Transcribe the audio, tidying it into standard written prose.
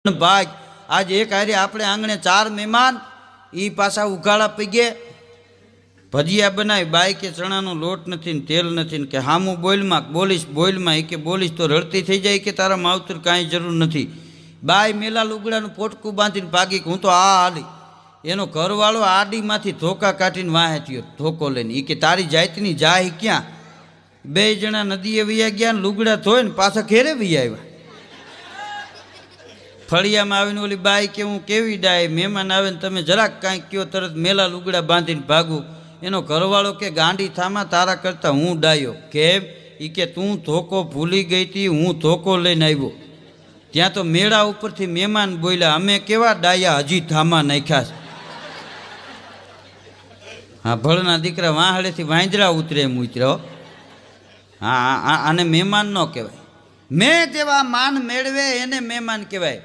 ભાગ આજ એક હારે આપણે આંગણે 4 મહેમાન ઈ પાછા ઉઘાડા પગે ભજીયા બનાવી બાઈ કે ચણાનો લોટ નથી ને તેલ નથી ને કે હામું બોલીશ એ કે બોલીશ તો રડતી થઈ જાય કે તારા માવતર કાંઈ જરૂર નથી. બાઈ મેલા લુગડાનું પોટકું બાંધીને ભાગી હું તો આ હાલી. એનો ઘરવાળો આડીમાંથી ધોકા કાઢીને વાહે થયો ધોકો લઈને. એ કે તારી જાતની જાય ક્યાં? 2 જણા નદીએ વૈયા ગયા ને લુગડા ધોઈ ને પાછા ઘેરે વૈયા આવ્યા. ફળિયામાં આવીને ઓલી બાઈ કે હું કેવી ડાય, મહેમાન આવે ને તમે જરાક કાંઈક કયો તરત મેલા લુગડા બાંધીને ભાગું. એનો ઘરવાળો કે ગાંડી થામાં તારા કરતાં હું ડાયો. કેમ? એ કે તું ધોકો ભૂલી ગઈ હતી, હું ધોકો લઈને આવ્યો. ત્યાં તો મેળા ઉપરથી મહેમાન બોલ્યા અમે કેવા ડાયા હજી ધામા નાખ્યા છે. હા ભળના દીકરા વાહડેથી વાંદરા ઉતરે એમ ઉતર્યો. હા આને મહેમાન ન કહેવાય. મેં જેવા માન મેળવે એને મહેમાન કહેવાય.